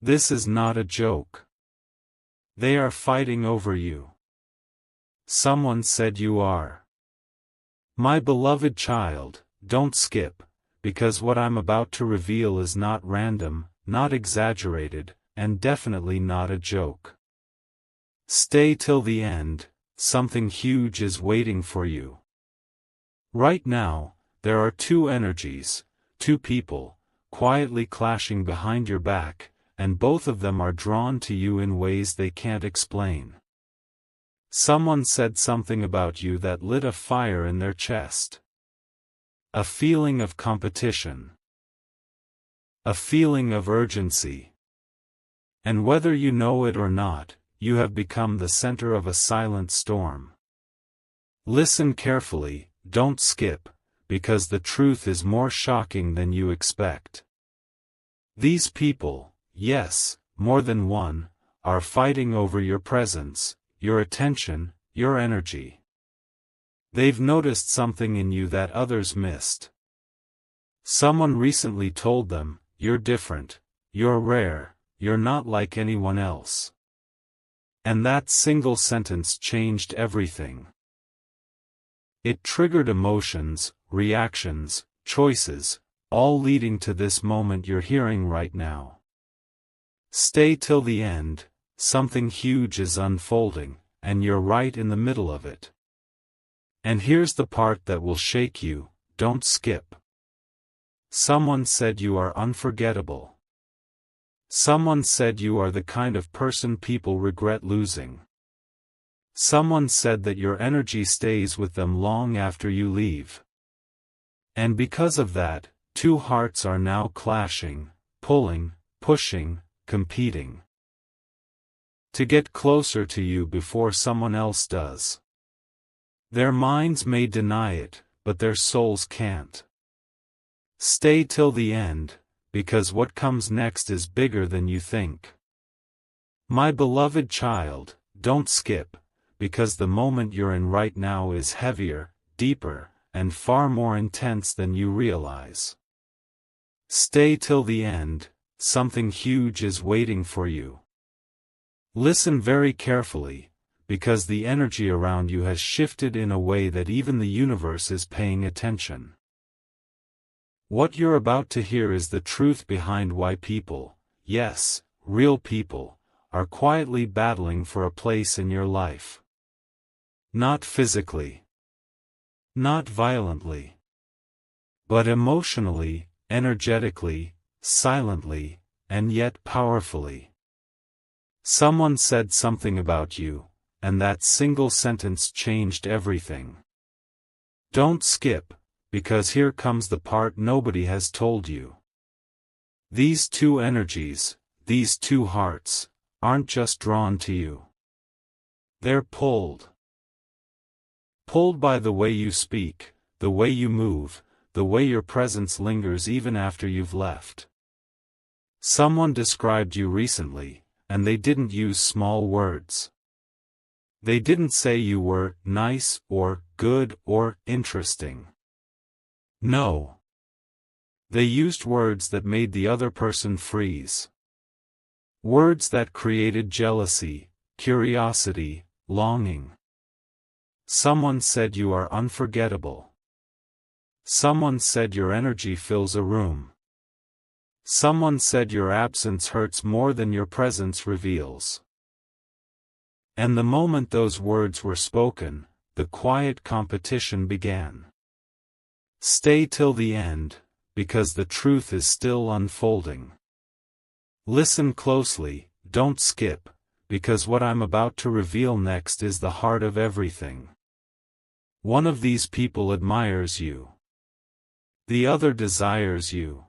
This is not a joke. They are fighting over you. Someone said you are. My beloved child, don't skip, because what I'm about to reveal is not random, not exaggerated, and definitely not a joke. Stay till the end, something huge is waiting for you. Right now, there are two energies, two people, quietly clashing behind your back, and both of them are drawn to you in ways they can't explain. Someone said something about you that lit a fire in their chest. A feeling of competition. A feeling of urgency. And whether you know it or not, you have become the center of a silent storm. Listen carefully, don't skip, because the truth is more shocking than you expect. These people, yes, more than one, are fighting over your presence, your attention, your energy. They've noticed something in you that others missed. Someone recently told them, you're different, you're rare, you're not like anyone else. And that single sentence changed everything. It triggered emotions, reactions, choices, all leading to this moment you're hearing right now. Stay till the end, something huge is unfolding, and you're right in the middle of it. And here's the part that will shake you, don't skip. Someone said you are unforgettable. Someone said you are the kind of person people regret losing. Someone said that your energy stays with them long after you leave. And because of that, two hearts are now clashing, pulling, pushing, competing. To get closer to you before someone else does. Their minds may deny it, but their souls can't. Stay till the end, because what comes next is bigger than you think. My beloved child, don't skip, because the moment you're in right now is heavier, deeper, and far more intense than you realize. Stay till the end, something huge is waiting for you. Listen very carefully, because the energy around you has shifted in a way that even the universe is paying attention. What you're about to hear is the truth behind why people, yes, real people, are quietly battling for a place in your life. Not physically. Not violently. But emotionally, energetically, silently, and yet powerfully. Someone said something about you, and that single sentence changed everything. Don't skip, because here comes the part nobody has told you. These two energies, these two hearts, aren't just drawn to you. They're pulled. Pulled by the way you speak, the way you move, the way your presence lingers even after you've left. Someone described you recently, and they didn't use small words. They didn't say you were nice or good or interesting. No. They used words that made the other person freeze. Words that created jealousy, curiosity, longing. Someone said you are unforgettable. Someone said your energy fills a room. Someone said your absence hurts more than your presence reveals. And the moment those words were spoken, the quiet competition began. Stay till the end, because the truth is still unfolding. Listen closely, don't skip, because what I'm about to reveal next is the heart of everything. One of these people admires you. The other desires you.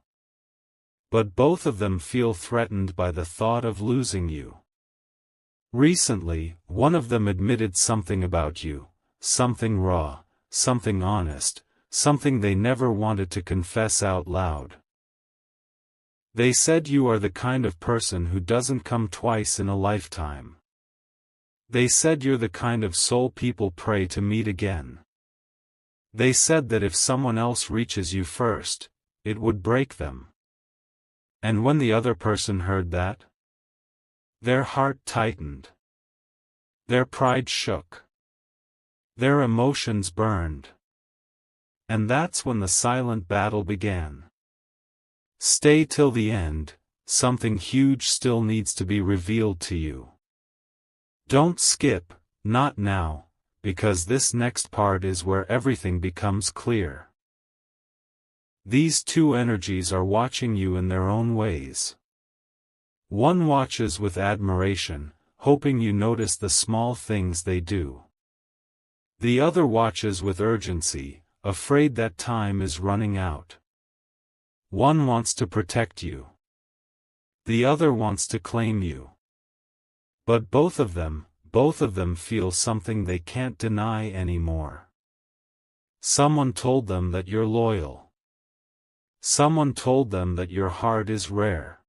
But both of them feel threatened by the thought of losing you. Recently, one of them admitted something about you, something raw, something honest, something they never wanted to confess out loud. They said you are the kind of person who doesn't come twice in a lifetime. They said you're the kind of soul people pray to meet again. They said that if someone else reaches you first, it would break them. And when the other person heard that, Their heart tightened. Their pride shook. Their emotions burned. And that's when the silent battle began. Stay till the end, something huge still needs to be revealed to you. Don't skip, not now, because this next part is where everything becomes clear. These two energies are watching you in their own ways. One watches with admiration, hoping you notice the small things they do. The other watches with urgency, afraid that time is running out. One wants to protect you. The other wants to claim you. But both of them feel something they can't deny anymore. Someone told them that you're loyal. Someone told them that your heart is rare.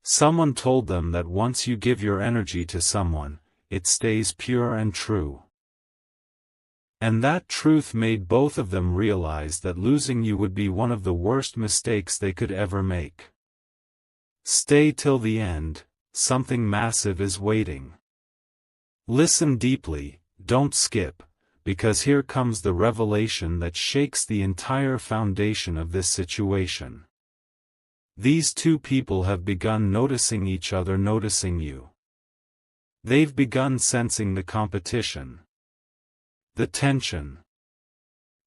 Someone told them that once you give your energy to someone, it stays pure and true. And that truth made both of them realize that losing you would be one of the worst mistakes they could ever make. Stay till the end, something massive is waiting. Listen deeply, don't skip, because here comes the revelation that shakes the entire foundation of this situation. These two people have begun noticing each other noticing you. They've begun sensing the competition. The tension.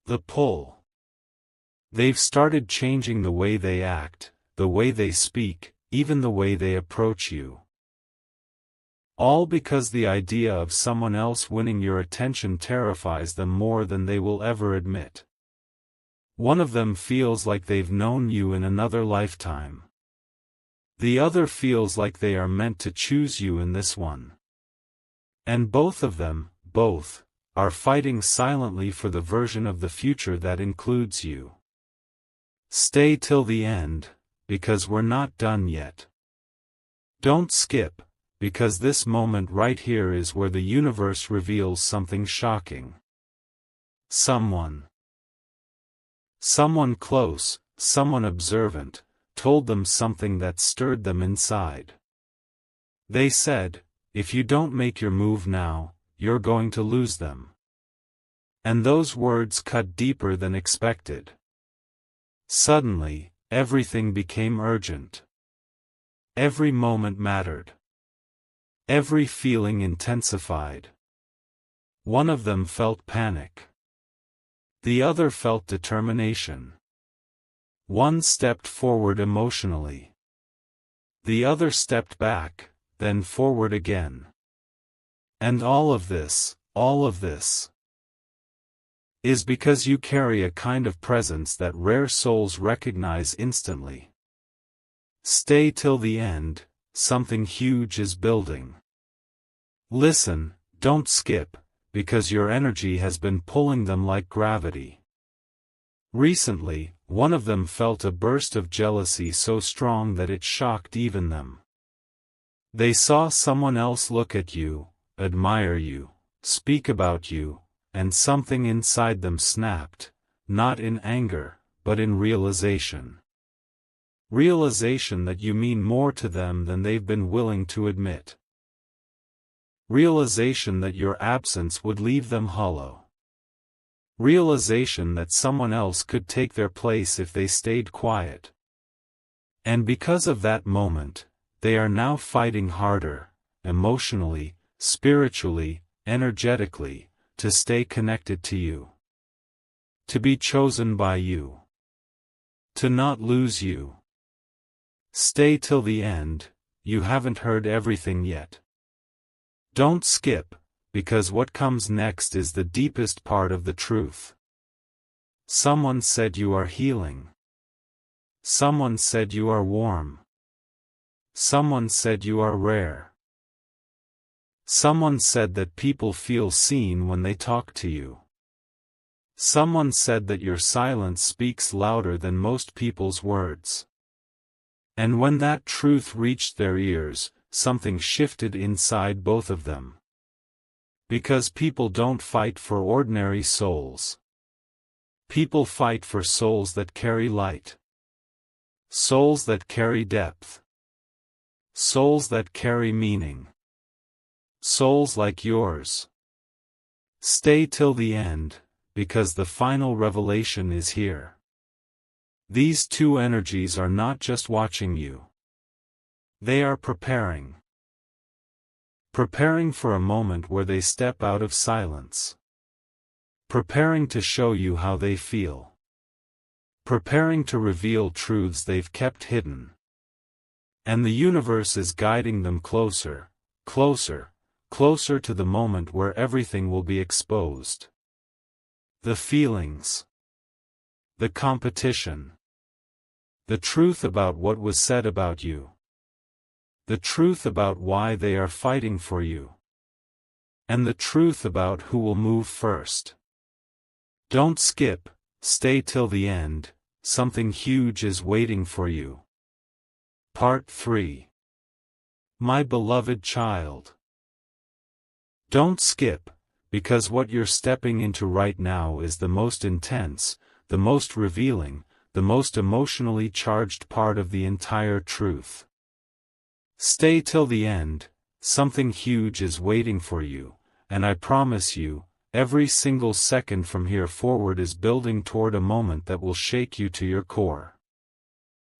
The pull. They've started changing the way they act, the way they speak, even the way they approach you. All because the idea of someone else winning your attention terrifies them more than they will ever admit. One of them feels like they've known you in another lifetime. The other feels like they are meant to choose you in this one. And both of them, are fighting silently for the version of the future that includes you. Stay till the end, because we're not done yet. Don't skip, because this moment right here is where the universe reveals something shocking. Someone close, someone observant, told them something that stirred them inside. They said, if you don't make your move now, you're going to lose them. And those words cut deeper than expected. Suddenly, everything became urgent. Every moment mattered. Every feeling intensified. One of them felt panic. The other felt determination. One stepped forward emotionally. The other stepped back, then forward again. And all of this, is because you carry a kind of presence that rare souls recognize instantly. Stay till the end, something huge is building. Listen, don't skip, because your energy has been pulling them like gravity. Recently, one of them felt a burst of jealousy so strong that it shocked even them. They saw someone else look at you, admire you, speak about you, and something inside them snapped, not in anger, but in realization. Realization that you mean more to them than they've been willing to admit. Realization that your absence would leave them hollow. Realization that someone else could take their place if they stayed quiet. And because of that moment, they are now fighting harder, emotionally, spiritually, energetically, to stay connected to you. To be chosen by you. To not lose you. Stay till the end, you haven't heard everything yet. Don't skip, because what comes next is the deepest part of the truth. Someone said you are healing. Someone said you are warm. Someone said you are rare. Someone said that people feel seen when they talk to you. Someone said that your silence speaks louder than most people's words. And when that truth reached their ears, something shifted inside both of them. Because people don't fight for ordinary souls. People fight for souls that carry light. Souls that carry depth. Souls that carry meaning. Souls like yours. Stay till the end, because the final revelation is here. These two energies are not just watching you. They are preparing. Preparing for a moment where they step out of silence. Preparing to show you how they feel. Preparing to reveal truths they've kept hidden. And the universe is guiding them closer, closer, closer to the moment where everything will be exposed. The feelings. The competition. The truth about what was said about you. The truth about why they are fighting for you. And the truth about who will move first. Don't skip, stay till the end, something huge is waiting for you. Part 3. My beloved child. Don't skip, because what you're stepping into right now is the most intense, the most revealing, the most emotionally charged part of the entire truth. Stay till the end, something huge is waiting for you, and I promise you, every single second from here forward is building toward a moment that will shake you to your core.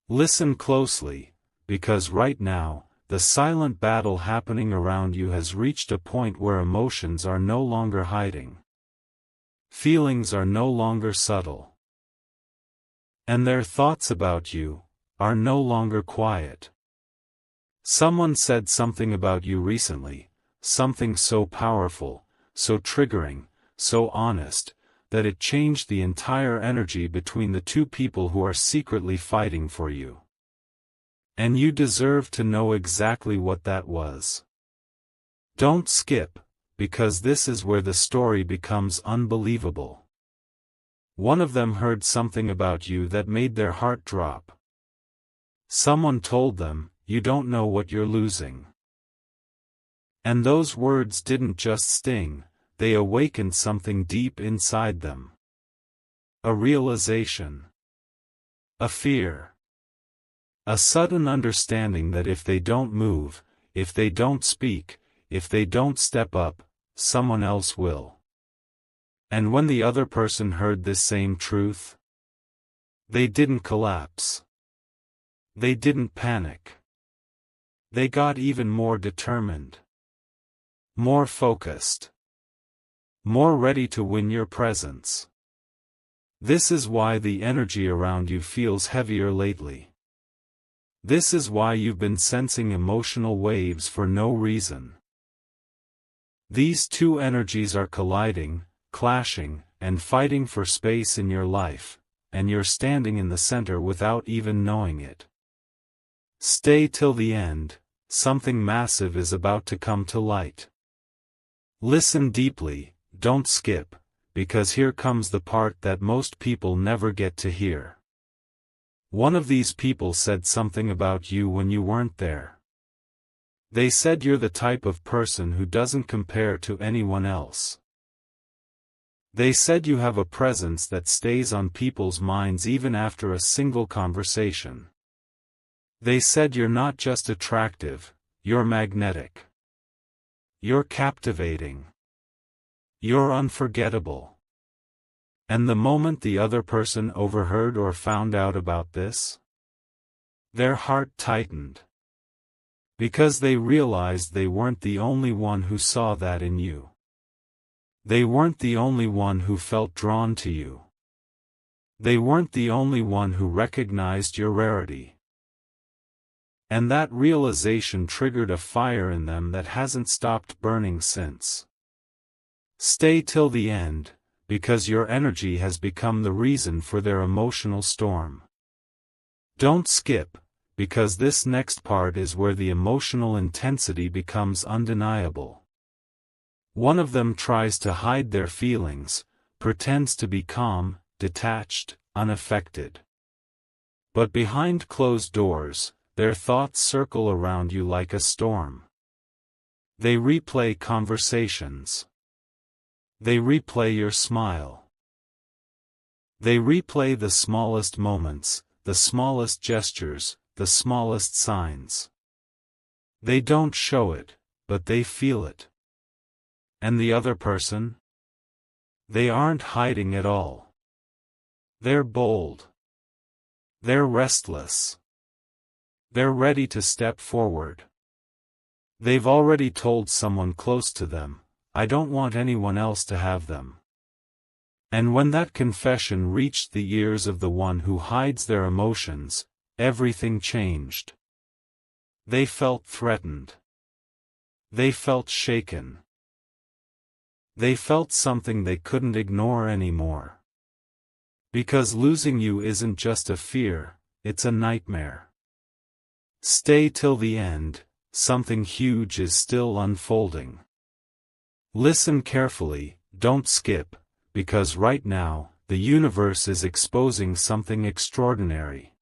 Listen closely, because right now, the silent battle happening around you has reached a point where emotions are no longer hiding. Feelings are no longer subtle. And their thoughts about you are no longer quiet. Someone said something about you recently, something so powerful, so triggering, so honest, that it changed the entire energy between the two people who are secretly fighting for you. And you deserve to know exactly what that was. Don't skip, because this is where the story becomes unbelievable. One of them heard something about you that made their heart drop. Someone told them, "You don't know what you're losing." And those words didn't just sting, they awakened something deep inside them. A realization. A fear. A sudden understanding that if they don't move, if they don't speak, if they don't step up, someone else will. And when the other person heard this same truth, they didn't collapse. They didn't panic. They got even more determined. More focused. More ready to win your presence. This is why the energy around you feels heavier lately. This is why you've been sensing emotional waves for no reason. These two energies are colliding, clashing, and fighting for space in your life, and you're standing in the center without even knowing it. Stay till the end, something massive is about to come to light. Listen deeply, don't skip, because here comes the part that most people never get to hear. One of these people said something about you when you weren't there. They said you're the type of person who doesn't compare to anyone else. They said you have a presence that stays on people's minds even after a single conversation. They said you're not just attractive, you're magnetic. You're captivating. You're unforgettable. And the moment the other person overheard or found out about this, their heart tightened. Because they realized they weren't the only one who saw that in you. They weren't the only one who felt drawn to you. They weren't the only one who recognized your rarity. And that realization triggered a fire in them that hasn't stopped burning since. Stay till the end, because your energy has become the reason for their emotional storm. Don't skip, because this next part is where the emotional intensity becomes undeniable. One of them tries to hide their feelings, pretends to be calm, detached, unaffected. But behind closed doors, their thoughts circle around you like a storm. They replay conversations. They replay your smile. They replay the smallest moments, the smallest gestures, the smallest signs. They don't show it, but they feel it. And the other person? They aren't hiding at all. They're bold. They're restless. They're ready to step forward. They've already told someone close to them, "I don't want anyone else to have them." And when that confession reached the ears of the one who hides their emotions, everything changed. They felt threatened. They felt shaken. They felt something they couldn't ignore anymore. Because losing you isn't just a fear, it's a nightmare. Stay till the end, something huge is still unfolding. Listen carefully, don't skip, because right now, the universe is exposing something extraordinary.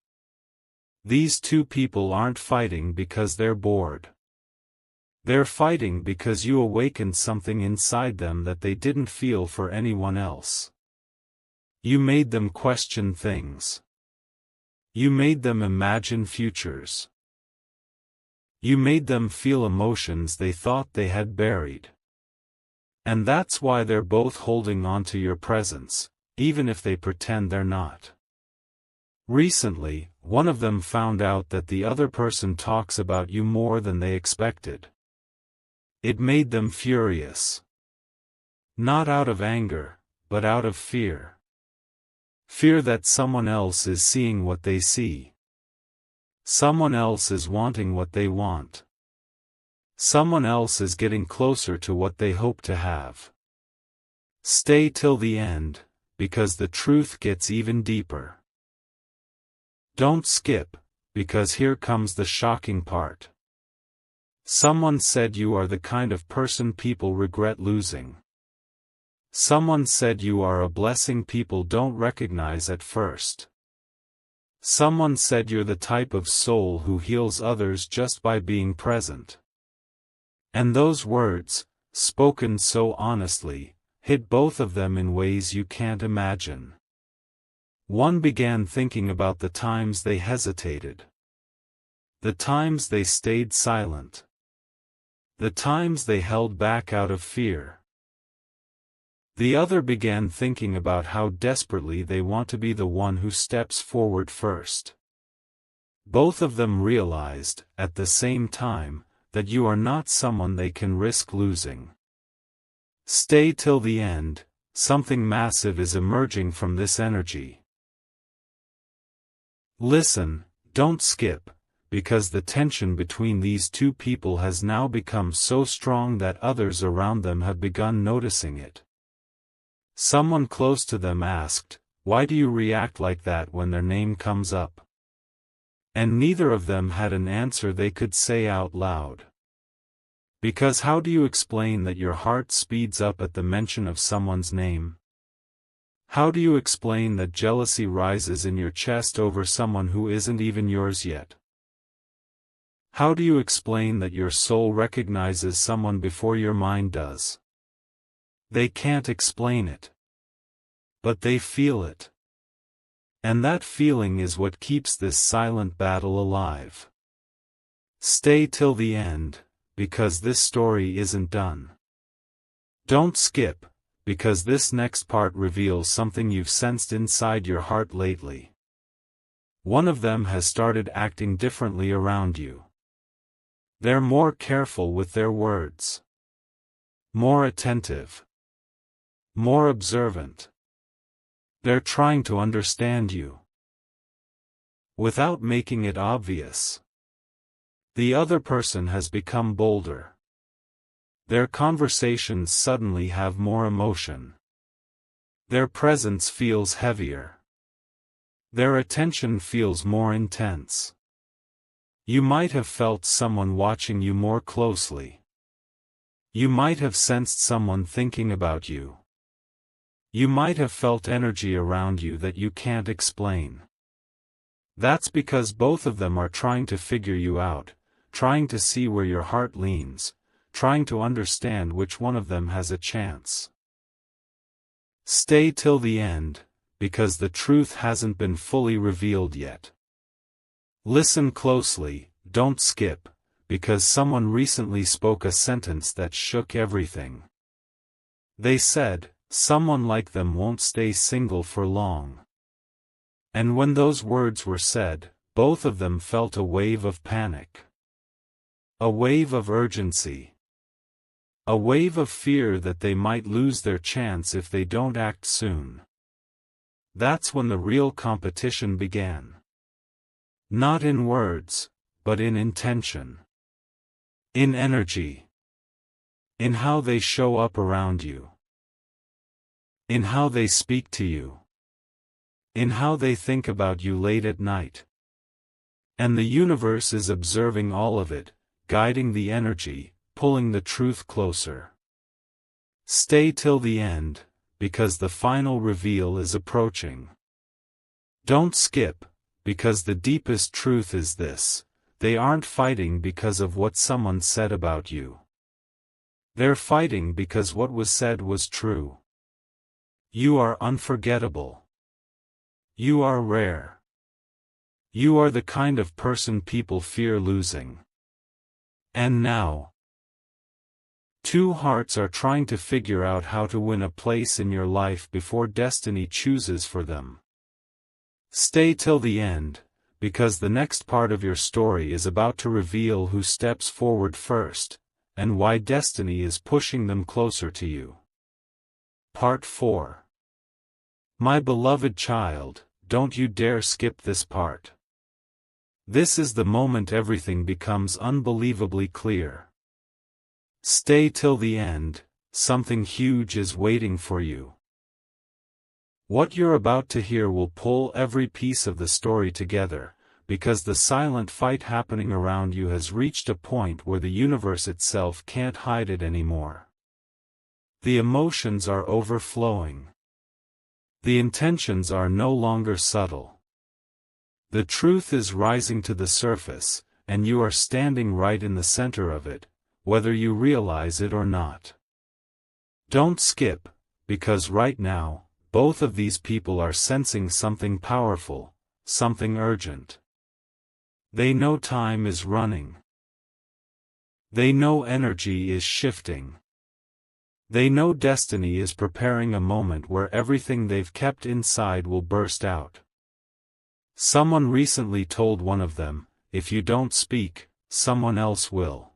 These two people aren't fighting because they're bored. They're fighting because you awakened something inside them that they didn't feel for anyone else. You made them question things. You made them imagine futures. You made them feel emotions they thought they had buried. And that's why they're both holding on to your presence, even if they pretend they're not. Recently, one of them found out that the other person talks about you more than they expected. It made them furious. Not out of anger, but out of fear. Fear that someone else is seeing what they see. Someone else is wanting what they want. Someone else is getting closer to what they hope to have. Stay till the end, because the truth gets even deeper. Don't skip, because here comes the shocking part. Someone said you are the kind of person people regret losing. Someone said you are a blessing people don't recognize at first. Someone said you're the type of soul who heals others just by being present. And those words, spoken so honestly, hit both of them in ways you can't imagine. One began thinking about the times they hesitated. The times they stayed silent. The times they held back out of fear. The other began thinking about how desperately they want to be the one who steps forward first. Both of them realized, at the same time, that you are not someone they can risk losing. Stay till the end, something massive is emerging from this energy. Listen, don't skip, because the tension between these two people has now become so strong that others around them have begun noticing it. Someone close to them asked, "Why do you react like that when their name comes up?" And neither of them had an answer they could say out loud. Because how do you explain that your heart speeds up at the mention of someone's name? How do you explain that jealousy rises in your chest over someone who isn't even yours yet? How do you explain that your soul recognizes someone before your mind does? They can't explain it. But they feel it. And that feeling is what keeps this silent battle alive. Stay till the end, because this story isn't done. Don't skip, because this next part reveals something you've sensed inside your heart lately. One of them has started acting differently around you. They're more careful with their words. More attentive. More observant. They're trying to understand you. Without making it obvious. The other person has become bolder. Their conversations suddenly have more emotion. Their presence feels heavier. Their attention feels more intense. You might have felt someone watching you more closely. You might have sensed someone thinking about you. You might have felt energy around you that you can't explain. That's because both of them are trying to figure you out, trying to see where your heart leans, trying to understand which one of them has a chance. Stay till the end, because the truth hasn't been fully revealed yet. Listen closely, don't skip, because someone recently spoke a sentence that shook everything. They said, someone like them won't stay single for long. And when those words were said, both of them felt a wave of panic. A wave of urgency. A wave of fear that they might lose their chance if they don't act soon. That's when the real competition began. Not in words, but in intention. In energy. In how they show up around you. In how they speak to you. In how they think about you late at night. And the universe is observing all of it, guiding the energy, pulling the truth closer. Stay till the end, because the final reveal is approaching. Don't skip, because the deepest truth is this: they aren't fighting because of what someone said about you. They're fighting because what was said was true. You are unforgettable. You are rare. You are the kind of person people fear losing. And now, two hearts are trying to figure out how to win a place in your life before destiny chooses for them. Stay till the end, because the next part of your story is about to reveal who steps forward first, and why destiny is pushing them closer to you. Part 4. My beloved child, don't you dare skip this part. This is the moment everything becomes unbelievably clear. Stay till the end, something huge is waiting for you. What you're about to hear will pull every piece of the story together, because the silent fight happening around you has reached a point where the universe itself can't hide it anymore. The emotions are overflowing. The intentions are no longer subtle. The truth is rising to the surface, and you are standing right in the center of it, whether you realize it or not. Don't skip, because right now, both of these people are sensing something powerful, something urgent. They know time is running. They know energy is shifting. They know destiny is preparing a moment where everything they've kept inside will burst out. Someone recently told one of them, if you don't speak, someone else will.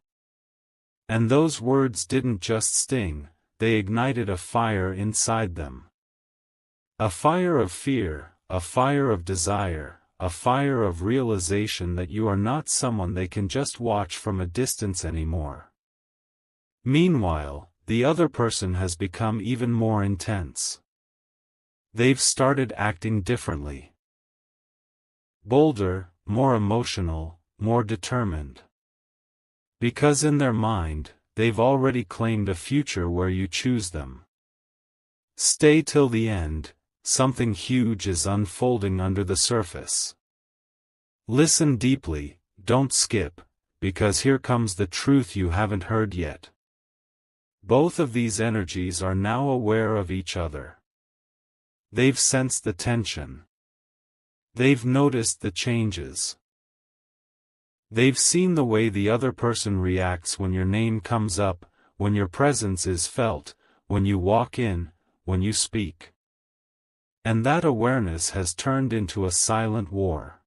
And those words didn't just sting, they ignited a fire inside them. A fire of fear, a fire of desire, a fire of realization that you are not someone they can just watch from a distance anymore. Meanwhile, the other person has become even more intense. They've started acting differently. Bolder, more emotional, more determined. Because in their mind, they've already claimed a future where you choose them. Stay till the end, something huge is unfolding under the surface. Listen deeply, don't skip, because here comes the truth you haven't heard yet. Both of these energies are now aware of each other. They've sensed the tension. They've noticed the changes. They've seen the way the other person reacts when your name comes up, when your presence is felt, when you walk in, when you speak. And that awareness has turned into a silent war.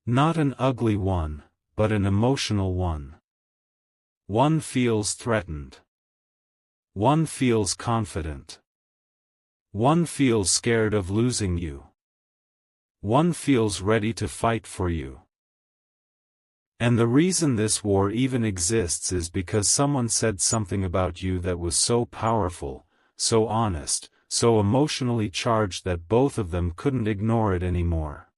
Not an ugly one, but an emotional one. One feels threatened. One feels confident. One feels scared of losing you. One feels ready to fight for you. And the reason this war even exists is because someone said something about you that was so powerful, so honest, so emotionally charged that both of them couldn't ignore it anymore.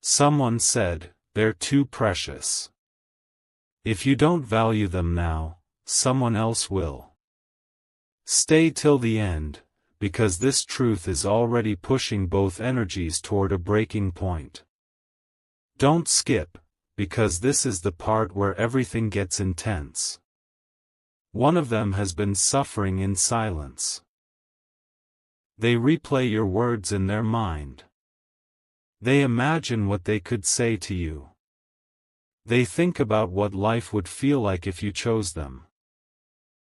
Someone said, they're too precious. If you don't value them now, someone else will. Stay till the end, because this truth is already pushing both energies toward a breaking point. Don't skip, because this is the part where everything gets intense. One of them has been suffering in silence. They replay your words in their mind. They imagine what they could say to you. They think about what life would feel like if you chose them.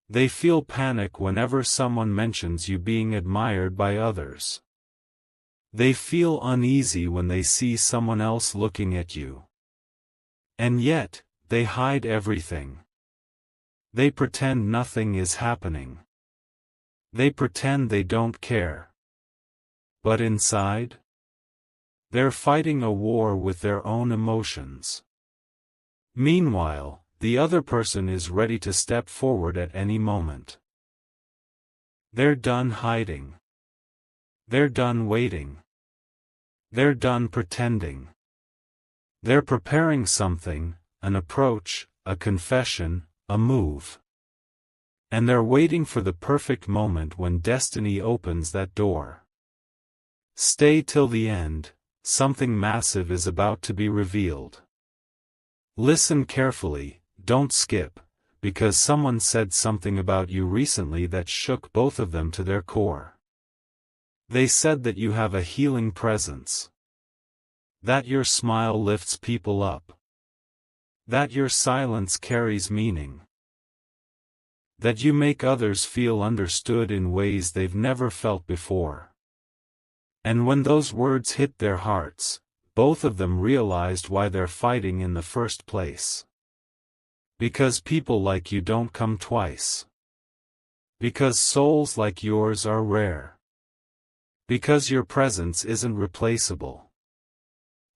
They feel panic whenever someone mentions you being admired by others. They feel uneasy when they see someone else looking at you. And yet, they hide everything. They pretend nothing is happening. They pretend they don't care. But inside, they're fighting a war with their own emotions. Meanwhile, the other person is ready to step forward at any moment. They're done hiding. They're done waiting. They're done pretending. They're preparing something, an approach, a confession, a move. And they're waiting for the perfect moment when destiny opens that door. Stay till the end, something massive is about to be revealed. Listen carefully, don't skip, because someone said something about you recently that shook both of them to their core. They said that you have a healing presence. That your smile lifts people up. That your silence carries meaning. That you make others feel understood in ways they've never felt before. And when those words hit their hearts, both of them realized why they're fighting in the first place. Because people like you don't come twice. Because souls like yours are rare. Because your presence isn't replaceable.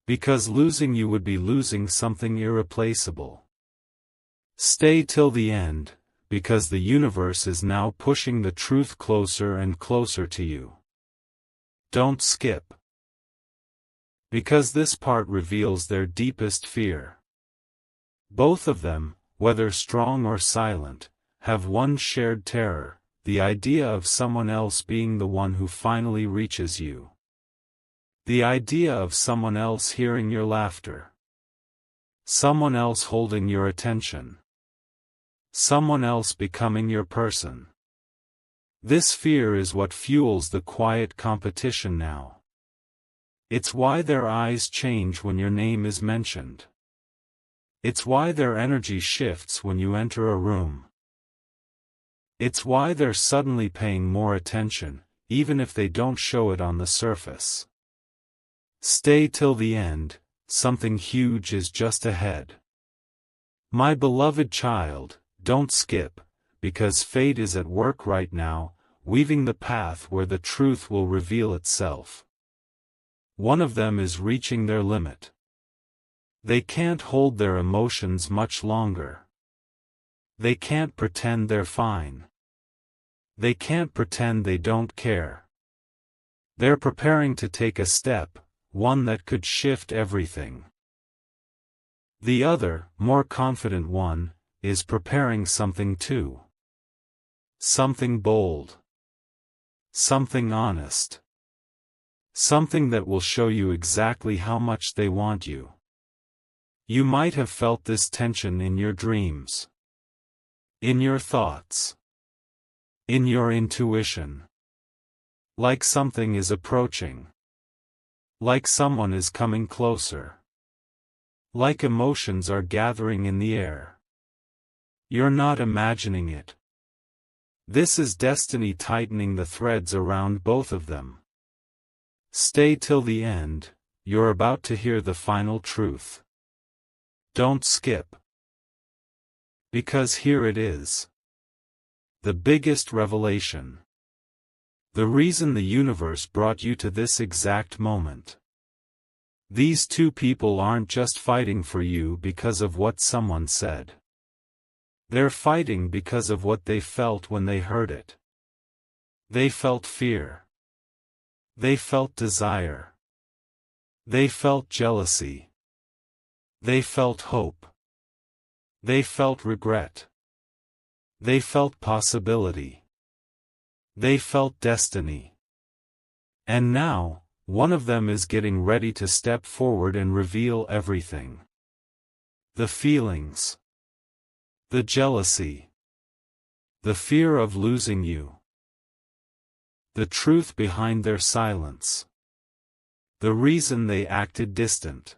Because losing you would be losing something irreplaceable. Stay till the end, because the universe is now pushing the truth closer and closer to you. Don't skip. Because this part reveals their deepest fear. Both of them, whether strong or silent, have one shared terror, the idea of someone else being the one who finally reaches you. The idea of someone else hearing your laughter. Someone else holding your attention. Someone else becoming your person. This fear is what fuels the quiet competition now. It's why their eyes change when your name is mentioned. It's why their energy shifts when you enter a room. It's why they're suddenly paying more attention, even if they don't show it on the surface. Stay till the end, something huge is just ahead. My beloved child, don't skip, because fate is at work right now, weaving the path where the truth will reveal itself. One of them is reaching their limit. They can't hold their emotions much longer. They can't pretend they're fine. They can't pretend they don't care. They're preparing to take a step, one that could shift everything. The other, more confident one, is preparing something too. Something bold. Something honest. Something that will show you exactly how much they want you. You might have felt this tension in your dreams. In your thoughts. In your intuition. Like something is approaching. Like someone is coming closer. Like emotions are gathering in the air. You're not imagining it. This is destiny tightening the threads around both of them. Stay till the end, you're about to hear the final truth. Don't skip. Because here it is. The biggest revelation. The reason the universe brought you to this exact moment. These two people aren't just fighting for you because of what someone said. They're fighting because of what they felt when they heard it. They felt fear. They felt desire. They felt jealousy. They felt hope. They felt regret. They felt possibility. They felt destiny. And now, one of them is getting ready to step forward and reveal everything. The feelings. The jealousy. The fear of losing you. The truth behind their silence. The reason they acted distant.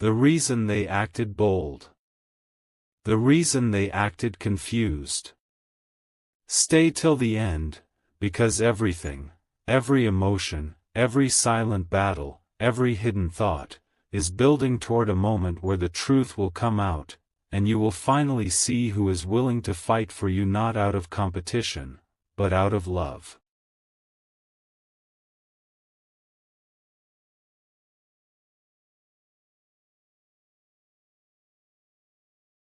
The reason they acted bold. The reason they acted confused. Stay till the end, because everything, every emotion, every silent battle, every hidden thought, is building toward a moment where the truth will come out, and you will finally see who is willing to fight for you not out of competition, but out of love.